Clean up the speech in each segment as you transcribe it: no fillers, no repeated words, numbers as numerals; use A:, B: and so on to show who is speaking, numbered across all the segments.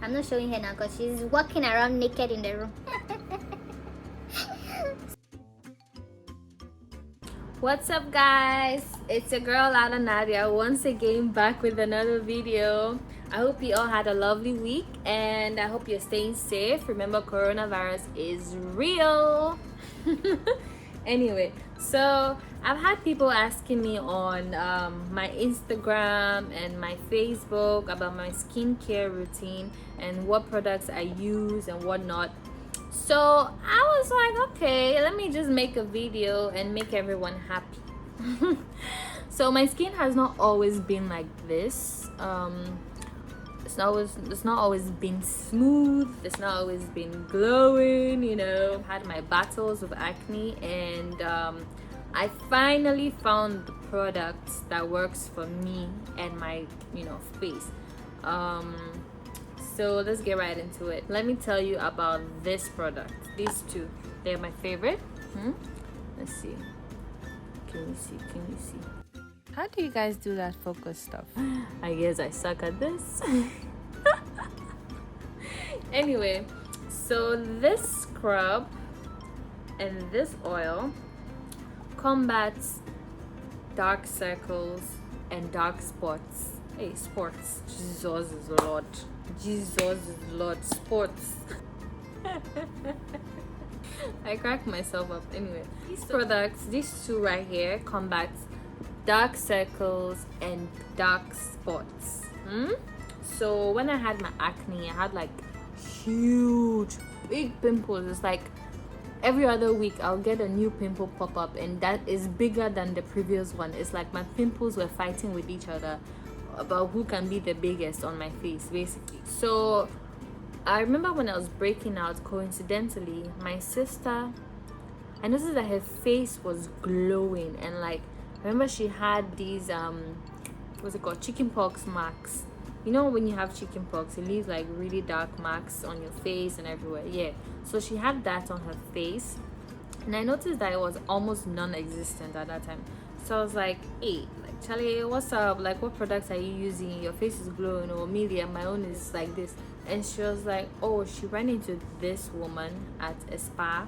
A: I'm not showing her now because she's walking around naked in the room. What's up, guys? It's your girl Lana Nadia once again back with another video. I hope you all had a lovely week and I hope you're staying safe. Remember, coronavirus is real. Anyway, so I've had people asking me on my Instagram and my Facebook about my skincare routine and what products I use and whatnot. So I was like, okay, let me just make a video and make everyone happy. So my skin has not always been like this. It's not always been smooth. It's not always been glowing. You know, I've had my battles with acne, and I finally found the product that works for me and my face. So let's get right into it. Let me tell you about this product. These two, they're my favorite. Let's see. Can you see? How do you guys do that focus stuff? I guess I suck at this. Anyway, so this scrub and this oil combats dark circles and dark spots. Hey, sports. Jesus is Lord. Sports. I crack myself up. Anyway, these products, these two right here, combat dark circles and dark spots. So when I had my acne, I had like huge big pimples. It's like every other week I'll get a new pimple pop up, and that is bigger than the previous one. It's like my pimples were fighting with each other about who can be the biggest on my face, basically. So I remember when I was breaking out, coincidentally, my sister, I noticed that her face was glowing, and like, I remember she had these what's it called, chickenpox marks. You know, when you have chickenpox, it leaves like really dark marks on your face and everywhere. Yeah, so she had that on her face, and I noticed that it was almost non-existent at that time. So I was like, hey, like, Charlie, what's up? Like, what products are you using? Your face is glowing. Or Amelia, my own is like this. And she was like, oh, she ran into this woman at a spa,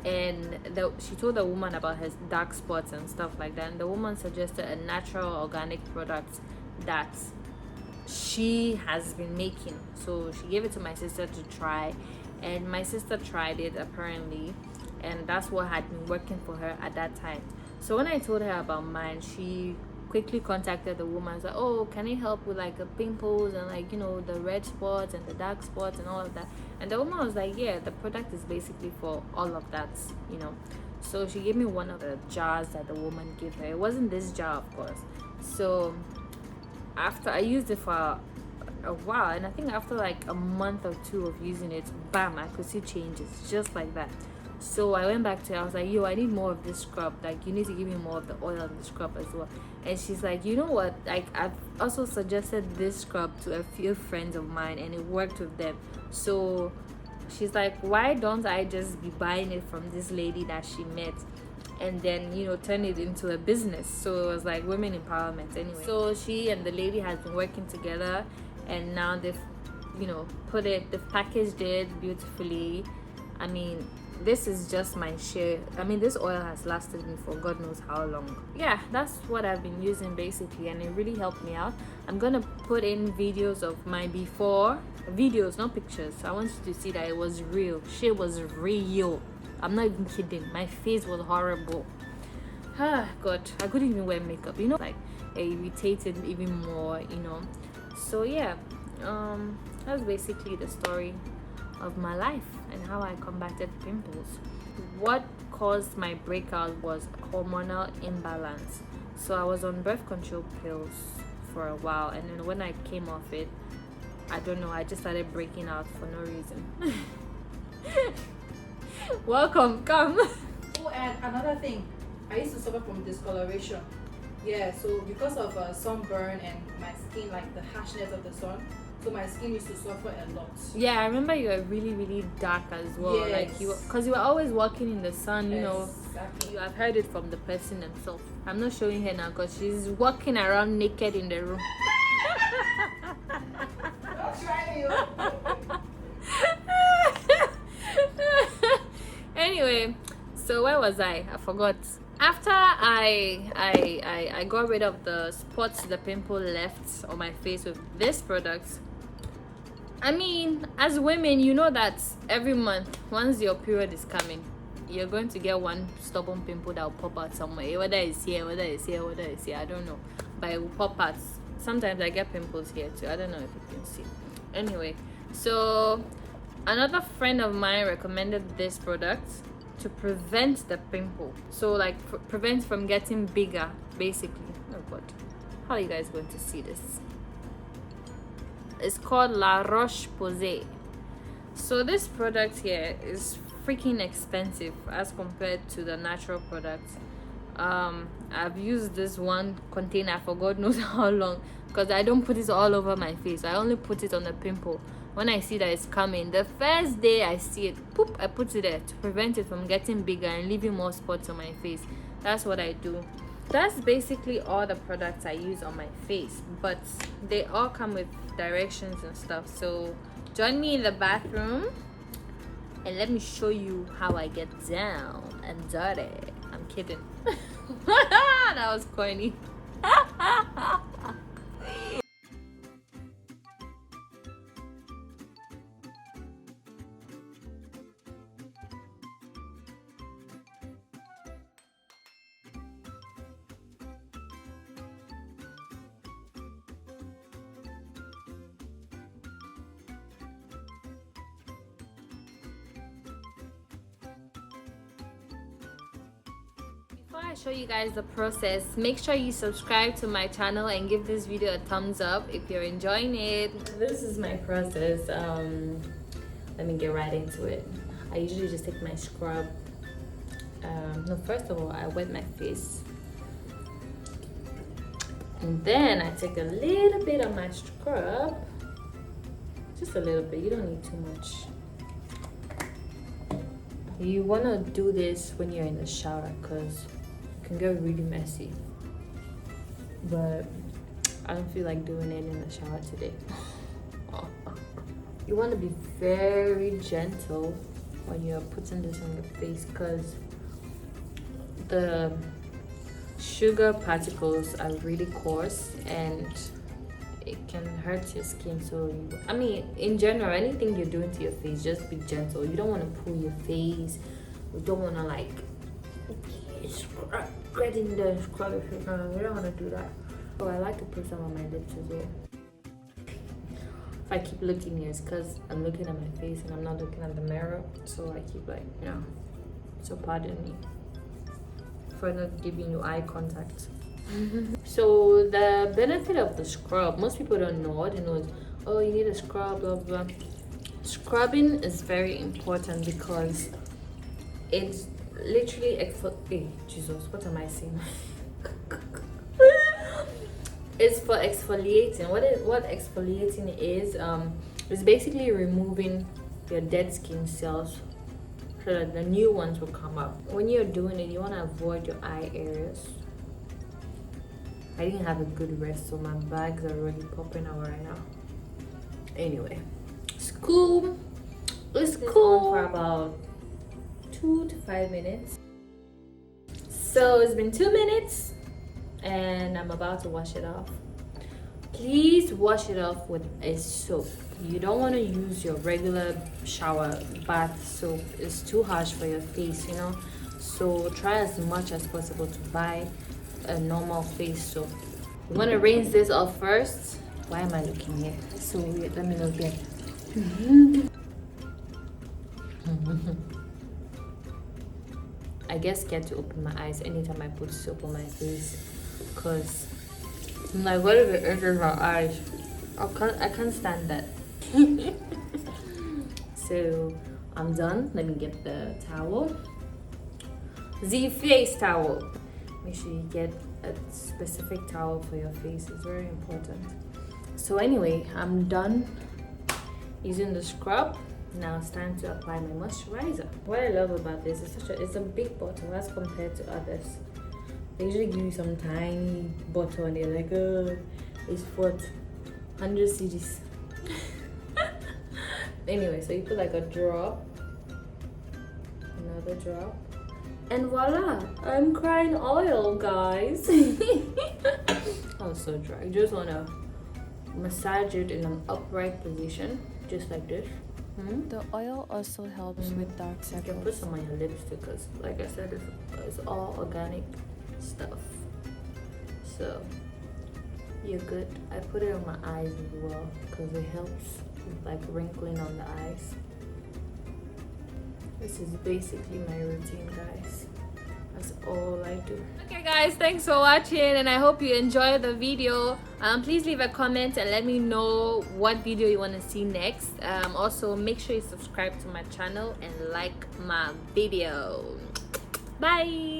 A: and she told the woman about her dark spots and stuff like that. And the woman suggested a natural organic product that she has been making. So she gave it to my sister to try, and my sister tried it apparently, and that's what had been working for her at that time. So when I told her about mine, she quickly contacted the woman and said, oh, can you help with like the pimples and like, you know, the red spots and the dark spots and all of that? And the woman was like, yeah, the product is basically for all of that, you know. So she gave me one of the jars that the woman gave her. It wasn't this jar, of course. So after I used it for a while, and I think after like a month or two of using it, bam, I could see changes just like that. So I went back to her. I was like, yo, I need more of this scrub. Like, you need to give me more of the oil and the scrub as well. And she's like, you know what, like, I've also suggested this scrub to a few friends of mine, and it worked with them. So she's like, why don't I just be buying it from this lady that she met, and then, you know, turn it into a business? So it was like women empowerment anyway. So she and the lady has been working together, and now they've, you know, they've packaged it beautifully. I mean, this is just my share. I mean, this oil has lasted me for God knows how long. Yeah, that's what I've been using basically, and it really helped me out. I'm gonna put in videos of my before videos, not pictures. I want you to see that it was real. Shit was real. I'm not even kidding. My face was horrible. Ah, God, I couldn't even wear makeup, you know, like it irritated even more, you know. So yeah, that's basically the story of my life and how I combated pimples. What caused my breakout was hormonal imbalance. So I was on birth control pills for a while, and then when I came off it, I don't know, I just started breaking out for no reason. Welcome, come.
B: Oh, and another thing, I used to suffer from discoloration. Yeah, so because of sunburn and my skin, like the harshness of the sun, so my skin used to suffer a lot.
A: Yeah, I remember you were really, really dark as well.
B: Yes.
A: Like because you were always walking in the sun, you know.
B: Exactly.
A: I've heard it from the person himself. I'm not showing her now because she's walking around naked in the room.
B: Don't try me.
A: where was I forgot. After I got rid of the spots the pimple left on my face with this product. I mean, as women, you know that every month, once your period is coming, you're going to get one stubborn pimple that will pop out somewhere. Whether it's here, whether it's here, whether it's here, I don't know, but it will pop out. Sometimes I get pimples here too. I don't know if you can see. Anyway, so another friend of mine recommended this product to prevent the pimple, so like prevent from getting bigger, basically. Oh god, how are you guys going to see this? It's called La Roche-Posay. So this product here is freaking expensive as compared to the natural products. I've used this one container for God knows how long, because I don't put it all over my face. I only put it on the pimple. When I see that it's coming, the first day I see it, poop, I put it there to prevent it from getting bigger and leaving more spots on my face. That's what I do. That's basically all the products I use on my face, but they all come with directions and stuff. So join me in the bathroom and let me show you how I get down and dirty. I'm kidding. That was corny. Before I show you guys the process, make sure you subscribe to my channel and give this video a thumbs up if you're enjoying it. This is my process. Let me get right into it. I usually just take my scrub. No, first of all, I wet my face, and then I take a little bit of my scrub, just a little bit. You don't need too much. You want to do this when you're in the shower because it can get really messy, but I don't feel like doing it in the shower today. You want to be very gentle when you're putting this on your face because the sugar particles are really coarse and it can hurt your skin. So I mean, in general, anything you're doing to your face, just be gentle. You don't want to pull your face. You don't want to like get in there and scrub your face. No, you don't want to do that. So I like to put some on my lips as well. If I keep looking here, it's because I'm looking at my face and I'm not looking at the mirror. So I keep like, you know. So pardon me for not giving you eye contact. So the benefit of the scrub, most people don't know. All they know is, oh, you need a scrub, blah blah. Scrubbing is very important because it's literally hey, Jesus, what am I saying? It's for exfoliating. What exfoliating is basically removing your dead skin cells so that the new ones will come up. When you're doing it, you want to avoid your eye areas. I didn't have a good rest, so my bags are already popping out right now. Anyway, it's cool. It's cool for about 2 to 5 minutes. So it's been 2 minutes and I'm about to wash it off. Please wash it off with a soap. You don't want to use your regular shower bath soap. It's too harsh for your face, you know. So try as much as possible to buy a normal face soap. You want to rinse this off first. Why am I looking here? It's so weird. Let me look here. I get scared to open my eyes anytime I put soap on my face because I'm like, what if it enters my eyes? I can't stand that. So I'm done. Let me get the towel. The face towel. Make sure you get a specific towel for your face. It's very important. So anyway, I'm done using the scrub. Now it's time to apply my moisturizer. What I love about this is it's a big bottle as compared to others. They usually give you some tiny bottle and they're like, oh, it's what, 100 cds. Anyway, so you put like a drop, another drop, And voila, I'm crying oil, guys. Oh, so dry. You just want to massage it in an upright position, just like this.
C: The oil also helps with dark
A: You can put
C: circles.
A: some on your lips because, like I said, it's all organic stuff. So you're good. I put it on my eyes as well because it helps with like wrinkling on the eyes. This is basically my routine, guys. That's all I do. Okay guys, thanks for watching and I hope you enjoyed the video. Please leave a comment and let me know what video you want to see next. Also make sure you subscribe to my channel and like my video. Bye.